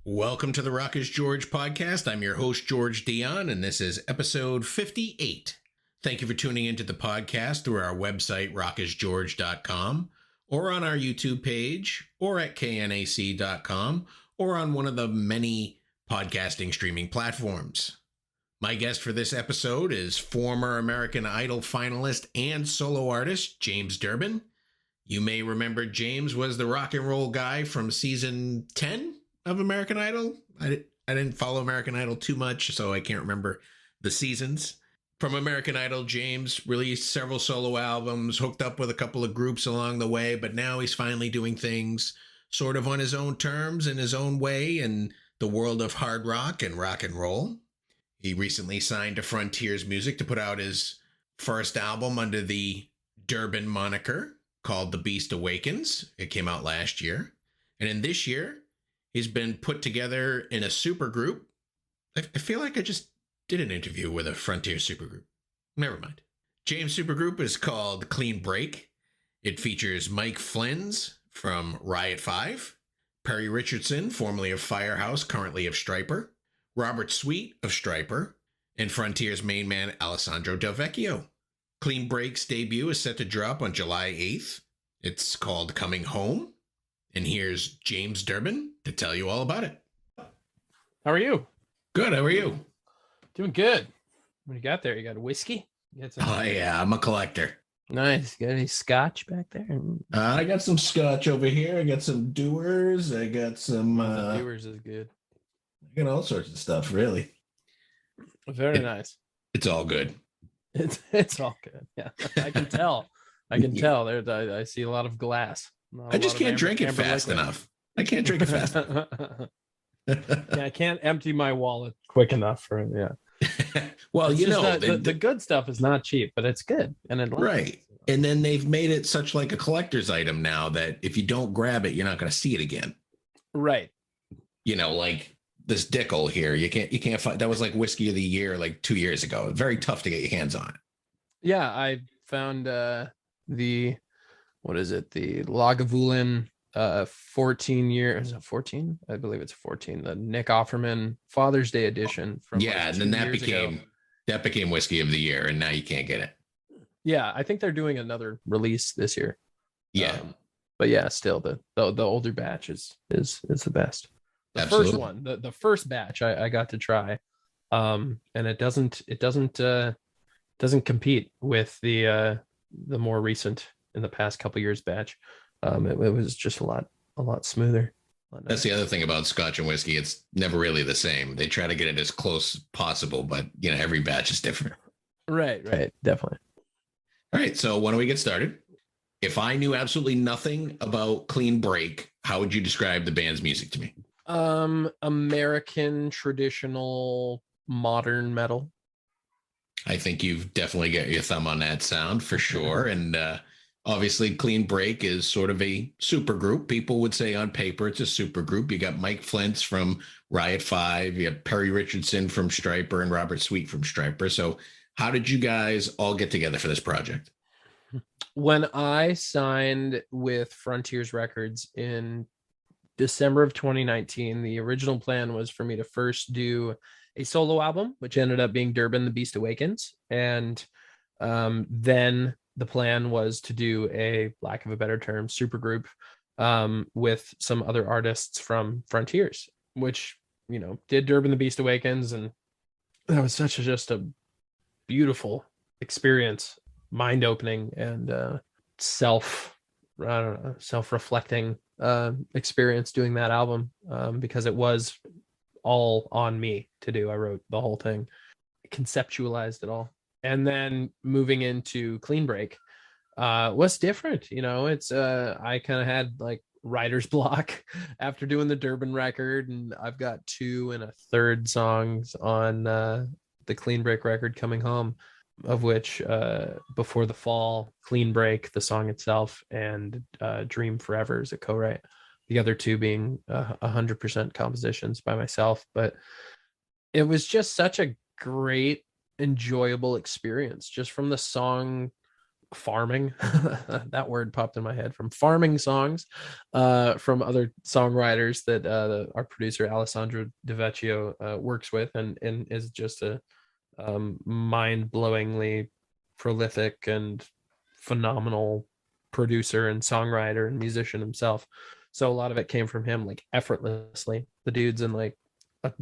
Welcome to the Rock is George podcast. I'm your host, George Dionne, and this is episode 58. Thank you for tuning into the podcast through our website, rockisgeorge.com, or on our YouTube page, or at knac.com, or on one of the many podcasting streaming platforms. My guest for this episode is former American Idol finalist and solo artist, James Durbin. You may remember James was the rock and roll guy from season 10 of American Idol. I didn't follow American Idol too much, so I can't remember the seasons. From American Idol, James released several solo albums, hooked up with a couple of groups along the way, but now he's finally doing things sort of on his own terms, in his own way, in the world of hard rock and roll. He recently signed to Frontiers Music to put out his first album under the Durban moniker called The Beast Awakens. It came out last year. And in this year, he's been put together in a supergroup. I feel like I just did an interview with a Frontier supergroup. Never mind. James' supergroup is called Cleanbreak. It features Mike Flynn's from Riot 5, Perry Richardson, formerly of Firehouse, currently of Stryper, Robert Sweet of Stryper, and Frontier's main man Alessandro Del Vecchio. Cleanbreak's debut is set to drop on July 8th. It's called Coming Home. And here's James Durbin to tell you all about it. How are you? Good. How are you? Doing good. What do you got there? You got a whiskey? Oh, yeah. I'm a collector. Nice. Got any scotch back there? I got some scotch over here. I got some Dewars. I got some... Dewars is good. I got all sorts of stuff, really. Very nice. It's all good. It's all good. Yeah, I can tell. I can tell. There, I see a lot of glass. I just can't drink it fast enough. I can't drink it fast enough. Yeah, I can't empty my wallet quick enough for it. Yeah. Well, it's you know, the good stuff is not cheap, but it's good. And it right. And then they've made it such like a collector's item now that if you don't grab it, you're not going to see it again. Right. You know, like this Dickel here, you can't find. That was like whiskey of the year like 2 years ago. Very tough to get your hands on. Yeah, I found what is it? The Lagavulin 14 years, 14? I believe it's 14. The Nick Offerman Father's Day edition from and then that became whiskey of the year, and now you can't get it. Yeah, I think they're doing another release this year. Yeah. But yeah, still the older batch is the best. The Absolutely. First one, the first batch I got to try. And it doesn't compete with the more recent in the past couple years batch. It was just a lot smoother. That's the other thing about scotch and whiskey. It's never really the same. They try to get it as close as possible, but you know, every batch is different. Right. Definitely. All right. So why don't we get started? If I knew absolutely nothing about Cleanbreak, how would you describe the band's music to me? American traditional modern metal. I think you've definitely got your thumb on that sound for sure. And obviously Cleanbreak is sort of a super group. People would say on paper it's a super group. You got Mike Flynn's from Riot 5, you got Perry Richardson from Stryper, and Robert Sweet from Stryper. So how did you guys all get together for this project? When I signed with Frontiers Records in December of 2019, the original plan was for me to first do a solo album, which ended up being Durban, The Beast Awakens. And then the plan was to do a, lack of a better term, supergroup with some other artists from Frontiers, which, you know, did Durban, The Beast Awakens. And that was just a beautiful experience, mind-opening and self-reflecting experience doing that album, because it was all on me to do. I wrote the whole thing, conceptualized it all. And then moving into Cleanbreak was different. You know, it's I kind of had like writer's block after doing the Durban record, and I've got 2 and a third songs on the Cleanbreak record, Coming Home, of which Before the Fall, Cleanbreak, the song itself, and Dream Forever is a co-write. The other 2 being 100% compositions by myself. But it was just such a great, enjoyable experience, just from the song farming. That word popped in my head, from farming songs from other songwriters that our producer Alessandro DeVecchio works with, and is just a mind-blowingly prolific and phenomenal producer and songwriter and musician himself. So a lot of it came from him, like effortlessly. The dude's in like a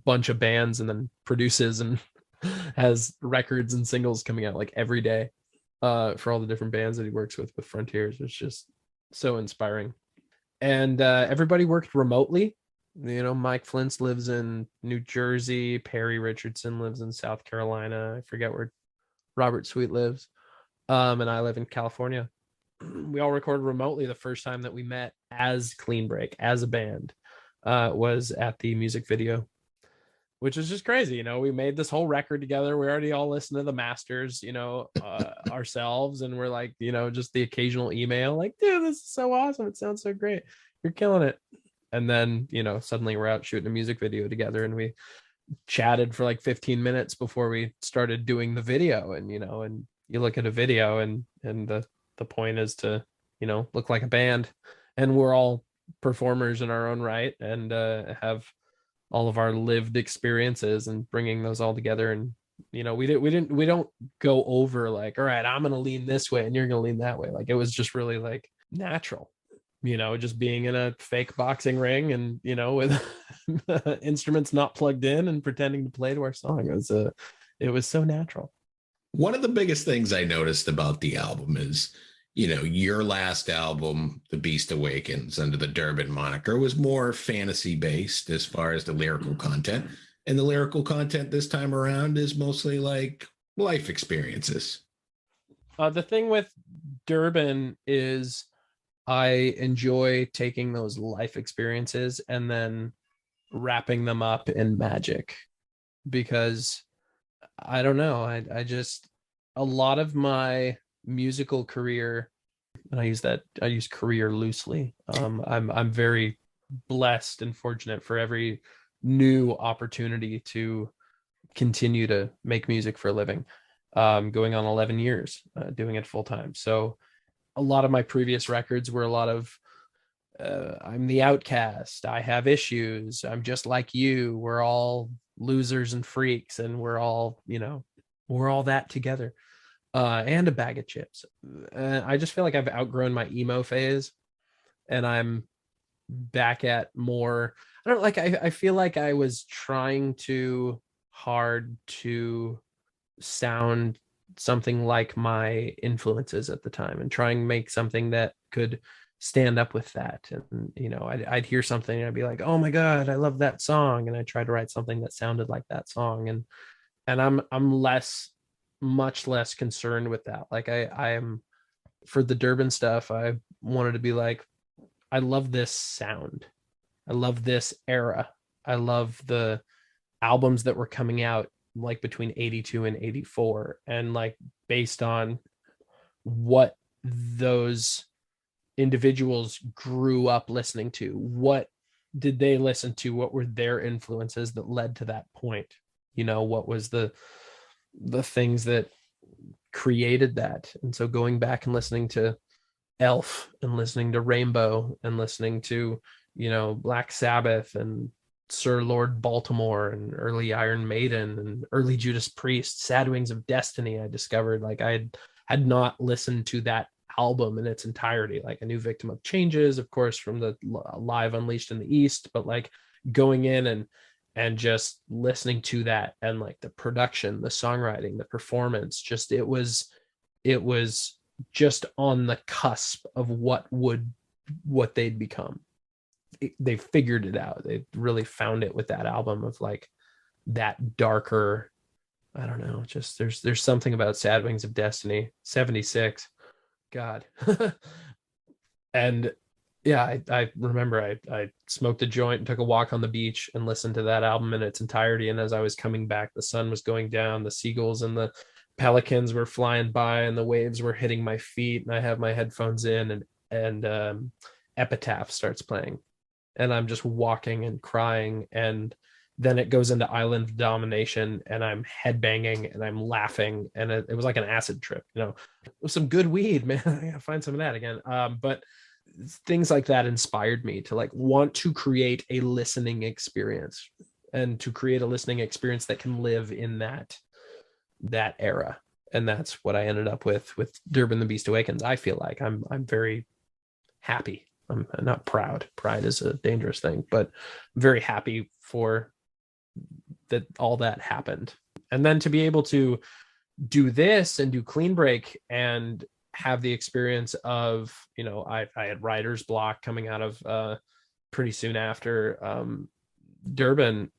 bunch of bands and then produces and has records and singles coming out like every day for all the different bands that he works with Frontiers. It's just so inspiring. And everybody worked remotely. You know, Mike Flintz lives in New Jersey. Perry Richardson lives in South Carolina. I forget where Robert Sweet lives. And I live in California. We all recorded remotely. The first time that we met as Cleanbreak, as a band, was at the music video, which is just crazy. You know, we made this whole record together. We already all listened to the masters, you know, ourselves. And we're like, you know, just the occasional email like, dude, this is so awesome. It sounds so great. You're killing it. And then, you know, suddenly we're out shooting a music video together, and we chatted for like 15 minutes before we started doing the video. And, you know, and you look at a video and the point is to, you know, look like a band, and we're all performers in our own right, and have all of our lived experiences and bringing those all together. And, you know, we don't go over like, all right, I'm going to lean this way and you're going to lean that way. Like, it was just really like natural, you know, just being in a fake boxing ring and, you know, with instruments not plugged in and pretending to play to our song. It was so natural. One of the biggest things I noticed about the album is, you know, your last album, The Beast Awakens, under the Durban moniker, was more fantasy based as far as the lyrical content. And the lyrical content this time around is mostly like life experiences. The thing with Durban is I enjoy taking those life experiences and then wrapping them up in magic, because I don't know. I just, a lot of my musical career, and I use career loosely. I'm very blessed and fortunate for every new opportunity to continue to make music for a living. Going on 11 years doing it full time. So a lot of my previous records were a lot of I'm the outcast, I have issues, I'm just like you, we're all losers and freaks, and we're all, you know, we're all that together, and a bag of chips. I just feel like I've outgrown my emo phase, and I'm back at more, I don't like, I feel like I was trying too hard to sound something like my influences at the time, and try and make something that could stand up with that. And, you know, I'd hear something and I'd be like, oh my God, I love that song. And I tried to write something that sounded like that song. And I'm much less concerned with that. Like I am, for the Durban stuff, I wanted to be like, I love this sound. I love this era. I love the albums that were coming out like between 82 and 84. And like, based on what those individuals grew up listening to, what did they listen to, what were their influences that led to that point, you know, what was the things that created that. And so going back and listening to Elf and listening to Rainbow and listening to, you know, Black Sabbath and Sir Lord Baltimore and early Iron Maiden and early Judas Priest, Sad Wings of Destiny, I discovered, like, I had not listened to that album in its entirety. Like, I knew Victim of Changes, of course, from the live Unleashed in the East, but like going in and just listening to that, and like the production, the songwriting, the performance, just it was just on the cusp of what they'd become. They figured it out. They really found it with that album, of like that darker, I don't know, just there's something about Sad Wings of Destiny, 76, God. And yeah, I remember I smoked a joint and took a walk on the beach and listened to that album in its entirety. And as I was coming back, the sun was going down, the seagulls and the pelicans were flying by, and the waves were hitting my feet, and I have my headphones in, and Epitaph starts playing, and I'm just walking and crying, and then it goes into Island Domination, and I'm headbanging and I'm laughing, and it was like an acid trip, with some good weed, man. I gotta find some of that again. But things like that inspired me to like want to create a listening experience, and to create a listening experience that can live in that era. And that's what I ended up with Durban the Beast Awakens. I feel like I'm very happy. I'm not proud. Pride is a dangerous thing, but I'm very happy for that all that happened. And then to be able to do this and do Cleanbreak and have the experience of, I had writer's block coming out of pretty soon after Durban,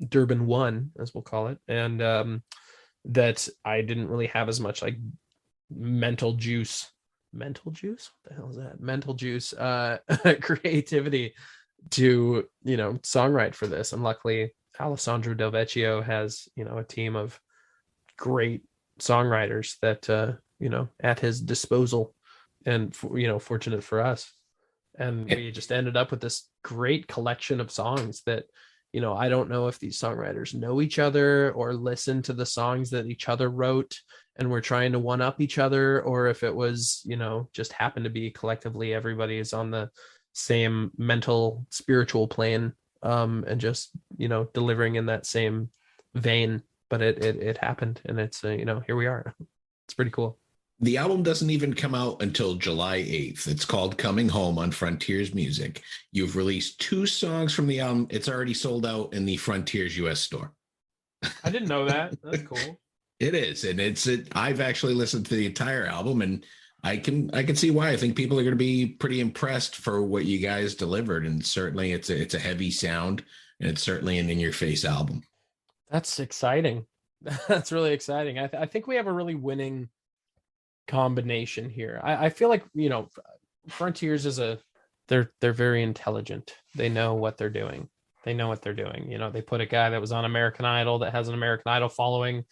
Durban 1, as we'll call it. And that I didn't really have as much like mental juice. What the hell is that? Mental juice, creativity to, songwrite for this. And luckily Alessandro Del Vecchio has, a team of great songwriters that, at his disposal, and, fortunate for us. And we just ended up with this great collection of songs that, I don't know if these songwriters know each other or listen to the songs that each other wrote and we're trying to one up each other, or if it was, just happened to be collectively everybody is on the same mental, spiritual plane, and just, delivering in that same vein. But it happened, and it's, here we are. It's pretty cool. The album doesn't even come out until July 8th. It's called Coming Home on Frontiers Music. You've released 2 songs from the album. It's already sold out in the Frontiers US store. I didn't know that. That's cool. It is. And I've actually listened to the entire album, and I can see why. I think people are going to be pretty impressed for what you guys delivered. And certainly it's a heavy sound, and it's certainly an in-your-face album. That's exciting. That's really exciting. I think we have a really winning combination here. I feel like, Frontiers is they're very intelligent. They know what they're doing. They put a guy that was on American Idol that has an American Idol following.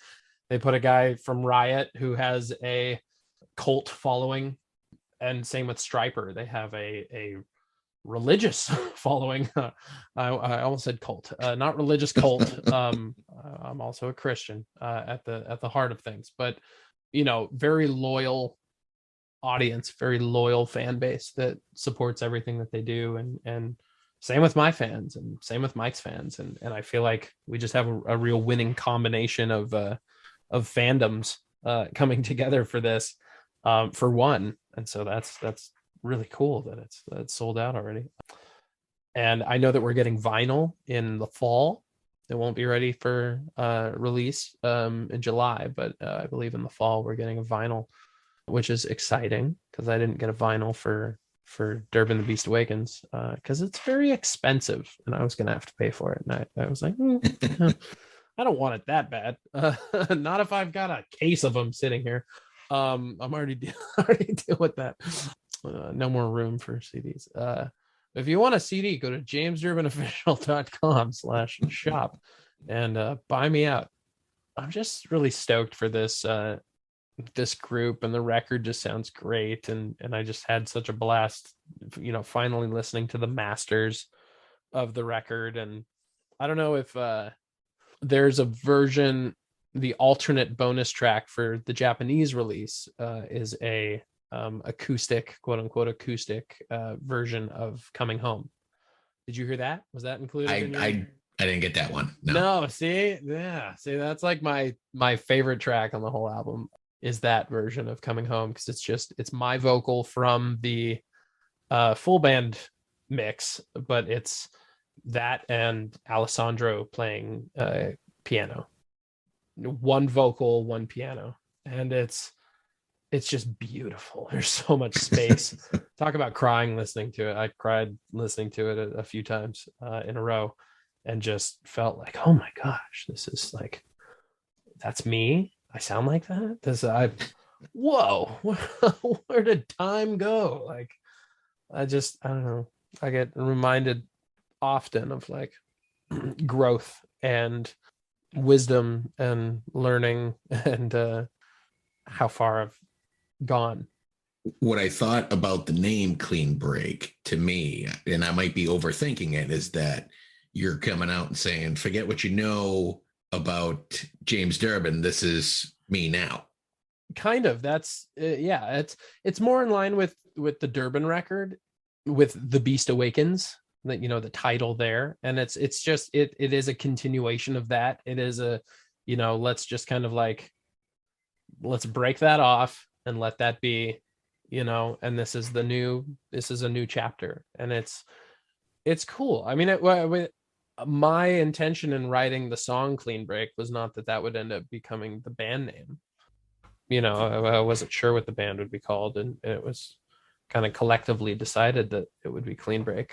They put a guy from Riot who has a cult following, and same with Stryper. They have a religious following. I almost said cult, not religious cult. I'm also a Christian at the heart of things, but very loyal audience, very loyal fan base that supports everything that they do, and same with my fans, and same with Mike's fans, and I feel like we just have a real winning combination of fandoms coming together for this, for one. And so that's really cool that it's sold out already. And I know that we're getting vinyl in the fall. It won't be ready for release in July, but I believe in the fall we're getting a vinyl, which is exciting because I didn't get a vinyl for Durban the Beast Awakens because it's very expensive, and I was going to have to pay for it. And I was like, I don't want it that bad. Not if I've got a case of them sitting here. I'm already deal with that. No more room for CDs. If you want a CD, go to jamesdurbinofficial.com/shop and buy me out. I'm just really stoked for this group, and the record just sounds great. And I just had such a blast, finally listening to the masters of the record. And I don't know if there's a version, the alternate bonus track for the Japanese release is a acoustic, quote unquote acoustic version of Coming Home. Did you hear that? Was that included? I didn't get that one. No. See, that's like my favorite track on the whole album is that version of Coming Home, because it's my vocal from the full band mix, but it's that and Alessandro playing piano, one vocal, one piano, and it's just beautiful. There's so much space. Talk about crying listening to it. I cried listening to it a few times in a row, and just felt like, oh my gosh, this is like, that's me. I sound like that. Whoa, where did time go? Like, I don't know. I get reminded often of like growth and wisdom and learning and how far I've gone. What I thought about the name Cleanbreak, to me, and I might be overthinking it, is that you're coming out and saying, forget what you know about James Durbin. This is me now. Kind of. That's yeah. It's more in line with the Durban record, with the Beast Awakens. That, you know, the title there, and it's just it is a continuation of that. It is a, you know, let's just kind of like, let's break that off and let that be, you know, and this is a new chapter, and it's cool. I mean, my intention in writing the song Cleanbreak was not that would end up becoming the band name. You know, I wasn't sure what the band would be called, and it was kind of collectively decided that it would be Cleanbreak,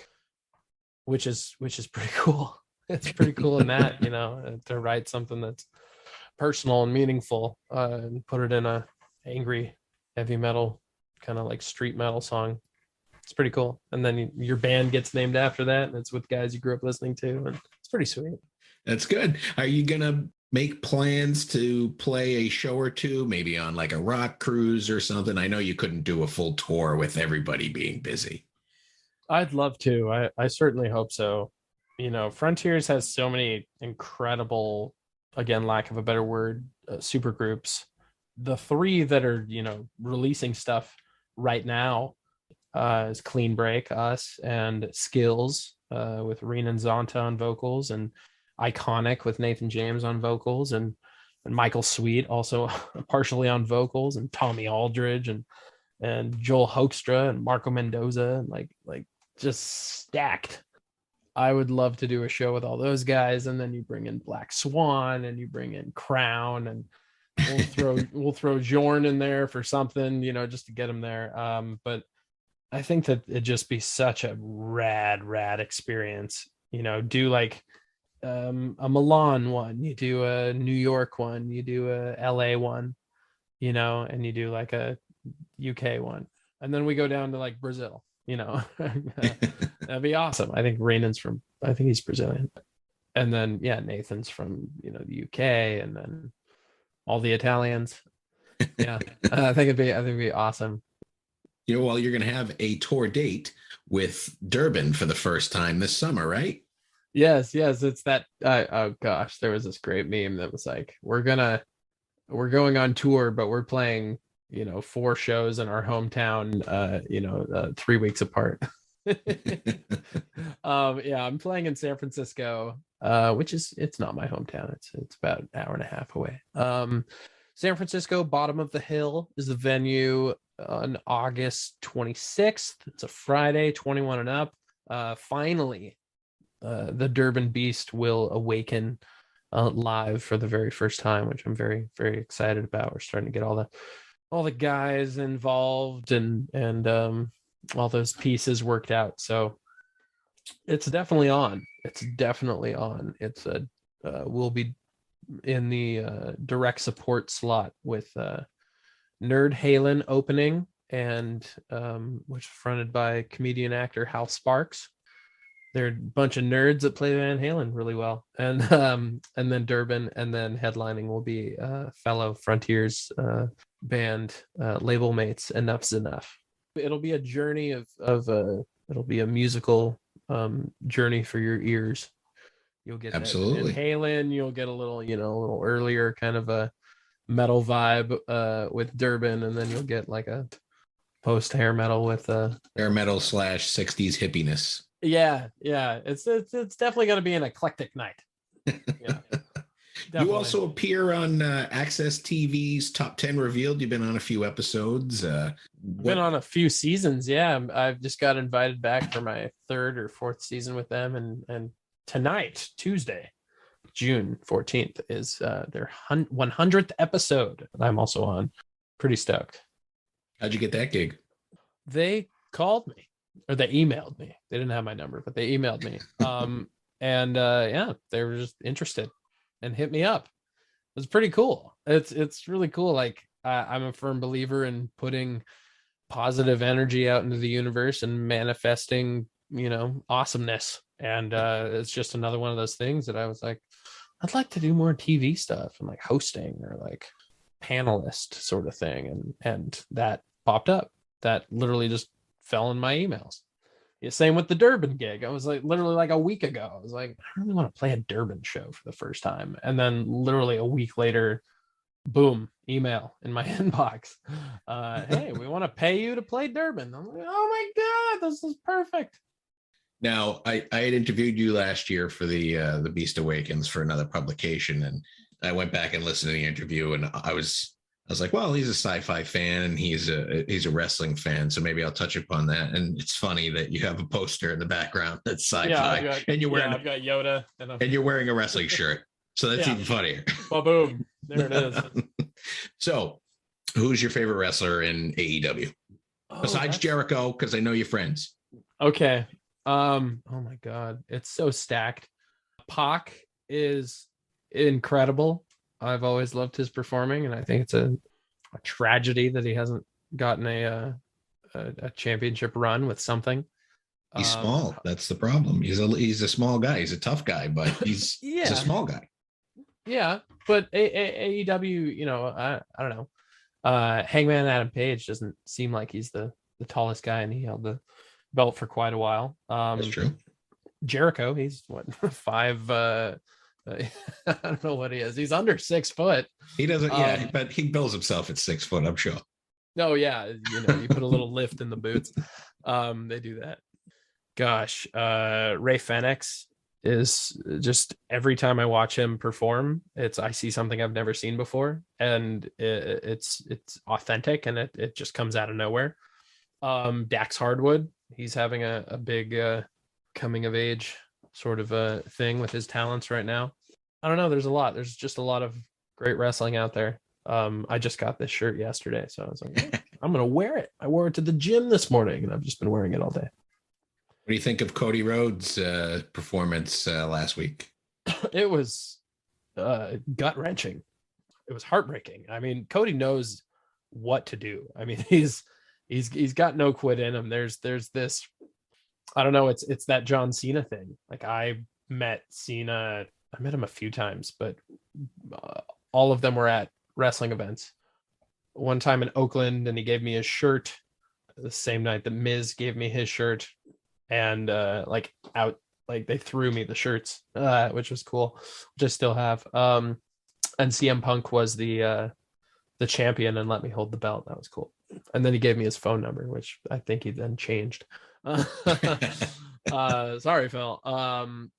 which is pretty cool. It's pretty cool in that, you know, to write something that's personal and meaningful, and put it in a angry heavy metal kind of like street metal song. It's pretty cool. And then your band gets named after that, and it's with guys you grew up listening to, and it's pretty sweet. That's good. Are you gonna make plans to play a show or two, maybe on like a rock cruise or something? I know you couldn't do a full tour with everybody being busy. I'd love to. I certainly hope so. You know, Frontiers has so many incredible, again, lack of a better word, super groups. The three that are, you know, releasing stuff right now is Cleanbreak, us, and Skills, with Rena and Zonta on vocals, and Iconic with Nathan James on vocals, and Michael Sweet also partially on vocals, and Tommy Aldridge, and Joel Hoekstra and Marco Mendoza, and like just stacked. I would love to do a show with all those guys, and then you bring in Black Swan, and you bring in Crown, and we'll throw Bjorn in there for something, you know, just to get him there. But I think that it'd just be such a rad experience. You know, do like a Milan one, you do a New York one, you do a LA one, you know, and you do like a UK one, and then we go down to like Brazil, you know. That'd be awesome. I think I think he's Brazilian, and then yeah, Nathan's from, you know, the UK, and then all the Italians. Yeah, I think it'd be awesome. You know, well, you're going to have a tour date with Durban for the first time this summer, right? Yes, it's that. Oh gosh, there was this great meme that was like, we're going on tour, but we're playing, you know, 4 shows in our hometown, you know, 3 weeks apart. Yeah, I'm playing in San Francisco, which it's not my hometown. It's about an hour and a half away. San Francisco, Bottom of the Hill is the venue on August 26th. It's a Friday, 21 and up. Finally, the Durban Beast will awaken live for the very first time, which I'm very, very excited about. We're starting to get all the guys involved, and all those pieces worked out. So it's definitely on. It's we'll be in the direct support slot with Nerd Halen opening, and which is fronted by comedian actor Hal Sparks. They're a bunch of nerds that play Van Halen really well, and then Durban, and then headlining will be fellow Frontiers band label mates Enough's Enough. It'll be a journey it'll be a musical journey for your ears. You'll get absolutely Van Halen, you'll get a little, you know, a little earlier kind of a metal vibe with Durban, and then you'll get like a post hair metal with hair metal / 60s hippiness. Yeah, it's definitely going to be an eclectic night. Yeah. You also appear on Access TV's Top 10 Revealed. You've been on a few episodes. Been on a few seasons. Yeah, I've just got invited back for my 3rd or 4th season with them, and tonight, Tuesday, June 14th, is their 100th episode. I'm also on. Pretty stoked. How'd you get that gig? They called me, or they emailed me. They didn't have my number, but they emailed me. And yeah, they were just interested and hit me up. It was pretty cool. It's really cool. Like I'm a firm believer in putting positive energy out into the universe and manifesting, you know, awesomeness. And it's just another one of those things that I was like, I'd like to do more TV stuff and like hosting or like panelist sort of thing. And that popped up. That literally just fell in my emails. Yeah, same with the Durban gig. I was like, literally like a week ago, I was like, I really want to play a Durban show for the first time. And then literally a week later, boom, email in my inbox. Hey, we want to pay you to play Durban. I'm like, oh my God, this is perfect. Now, I had interviewed you last year for the Beast Awakens for another publication, and I went back and listened to the interview, and I was like, well, he's a sci-fi fan and he's a wrestling fan, so maybe I'll touch upon that. And it's funny that you have a poster in the background that's sci-fi, and you're wearing I've got Yoda, and you're wearing a wrestling shirt, so that's even funnier. Well, boom, there it is. So, who's your favorite wrestler in AEW besides Jericho? Because I know you're friends. Okay. Oh my God, it's so stacked. Pac is incredible. I've always loved his performing, and I think it's a tragedy that he hasn't gotten a championship run with something. He's small. That's the problem. He's a small guy. He's a tough guy, but he's a small guy. Yeah, but AEW, you know, I don't know. Hangman Adam Page doesn't seem like he's the tallest guy, and he held the belt for quite a while. That's true. Jericho, he's what, 5 I don't know what he is. He's under 6 foot. He doesn't, but he bills himself at 6 foot, I'm sure. Oh yeah, you know, you put a little lift in the boots. They do that. Gosh, Ray Fenix is just, every time I watch him perform, I see something I've never seen before, and it's authentic, and it just comes out of nowhere. Dax Hardwood, he's having a big coming of age sort of a thing with his talents right now. I don't know. There's just a lot of great wrestling out there. I just got this shirt yesterday, so I was like, I'm going to wear it. I wore it to the gym this morning, and I've just been wearing it all day. What do you think of Cody Rhodes' performance last week? It was gut wrenching. It was heartbreaking. I mean, Cody knows what to do. I mean, he's got no quit in him. There's this, I don't know. It's that John Cena thing. Like, I met Cena. I met him a few times, but all of them were at wrestling events. One time in Oakland, and he gave me his shirt the same night that Miz gave me his shirt, and they threw me the shirts, which was cool, which I still have. And CM Punk was the champion and let me hold the belt. That was cool. And then he gave me his phone number, which I think he then changed. Sorry, Phil.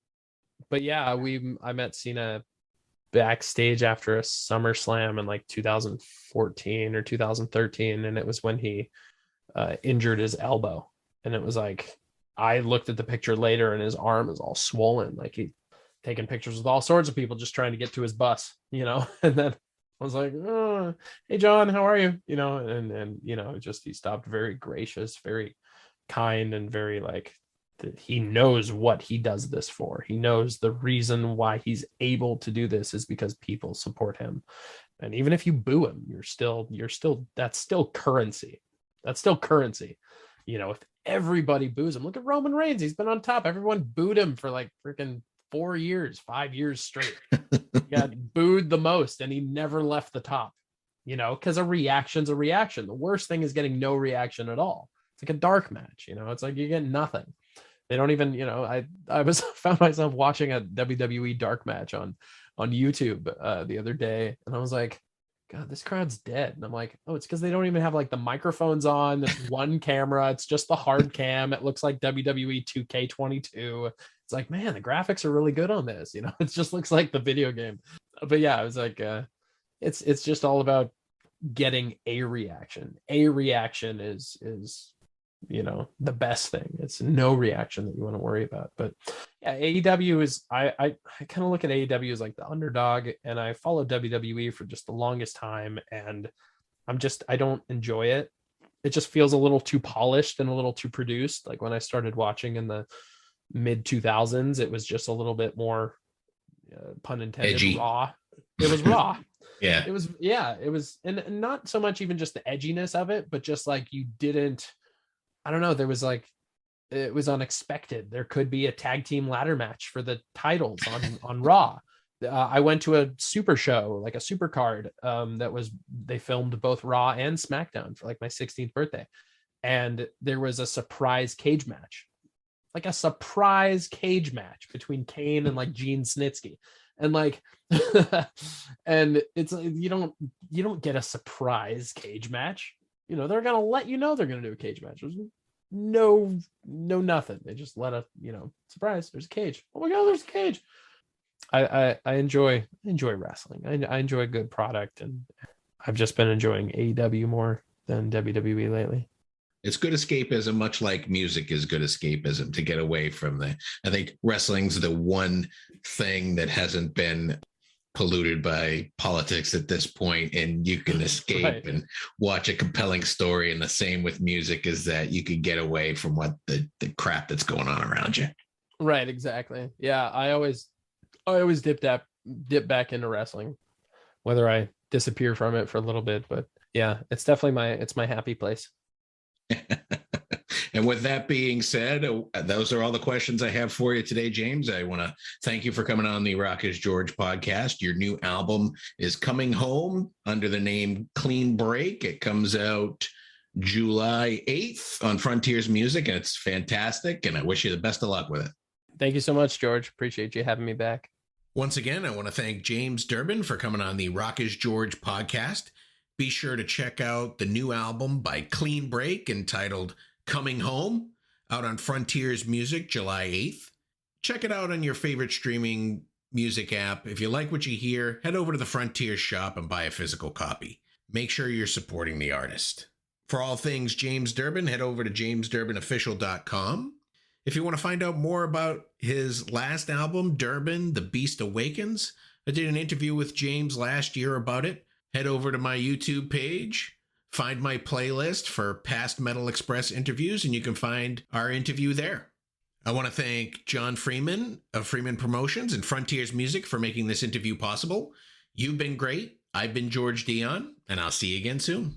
But yeah, I met Cena backstage after a SummerSlam in like 2014 or 2013, and it was when he injured his elbow. And it was like, I looked at the picture later, and his arm is all swollen, like he'd taken pictures with all sorts of people just trying to get to his bus, you know. And then I was like, oh, hey John, how are you? You know, and you know, just, he stopped, very gracious, very kind, and very like, he knows what he does this for. He knows the reason why he's able to do this is because people support him. And even if you boo him, you're still that's still currency. That's still currency. You know, if everybody boos him, look at Roman Reigns. He's been on top. Everyone booed him for like freaking 5 years straight. He got booed the most, and he never left the top, you know, because a reaction's a reaction. The worst thing is getting no reaction at all. It's like a dark match, you know, it's like you get nothing. They don't even, you know, I found myself watching a WWE dark match on YouTube the other day, and I was like, God, this crowd's dead. And I'm like, oh, it's because they don't even have like the microphones on. There's one camera. It's just the hard cam. It looks like WWE 2K22. It's like, man, the graphics are really good on this. You know, it just looks like the video game. But yeah, I was like, it's just all about getting a reaction. A reaction is, you know, the best thing. It's no reaction that you want to worry about. But yeah, AEW is, I kind of look at AEW as like the underdog, and I followed WWE for just the longest time, and I don't enjoy it. It just feels a little too polished and a little too produced. Like when I started watching in the mid 2000s, it was just a little bit more pun intended, edgy. Raw. It was raw. Yeah. It was, and not so much even just the edginess of it, but just like, you didn't, I don't know, there was like, it was unexpected. There could be a tag team ladder match for the titles on Raw. I went to a super show, like a super card, they filmed both Raw and SmackDown for like my 16th birthday. And there was a surprise cage match like a surprise cage match between Kane and like Gene Snitsky. And like, and it's, you don't get a surprise cage match. You know, they're going to let you know they're going to do a cage match. There's no nothing. They just let surprise, there's a cage. Oh my God, there's a cage. I enjoy wrestling. I enjoy a good product, and I've just been enjoying AEW more than WWE lately. It's good escapism, much like music is good escapism, to get away from I think wrestling's the one thing that hasn't been polluted by politics at this point, and you can escape right. And watch a compelling story. And the same with music, is that you can get away from what the crap that's going on around you. Right, exactly. Yeah, I always dip back into wrestling, whether I disappear from it for a little bit. But yeah, it's definitely my happy place. And with that being said, those are all the questions I have for you today, James. I want to thank you for coming on the Rock is George podcast. Your new album is coming home under the name Cleanbreak. It comes out July 8th on Frontiers Music, and it's fantastic. And I wish you the best of luck with it. Thank you so much, George. Appreciate you having me back. Once again, I want to thank James Durbin for coming on the Rock is George podcast. Be sure to check out the new album by Cleanbreak entitled Coming Home, out on Frontiers Music July 8th. Check it out on your favorite streaming music app. If you like what you hear, head over to the Frontiers shop and buy a physical copy. Make sure you're supporting the artist. For all things James Durbin, head over to jamesdurbinofficial.com. If you want to find out more about his last album, Durban, The Beast Awakens, I did an interview with James last year about it. Head over to my YouTube page, find my playlist for past Metal Express interviews, and you can find our interview there. I want to thank John Freeman of Freeman Promotions and Frontiers Music for making this interview possible. You've been great. I've been George Dionne, and I'll see you again soon.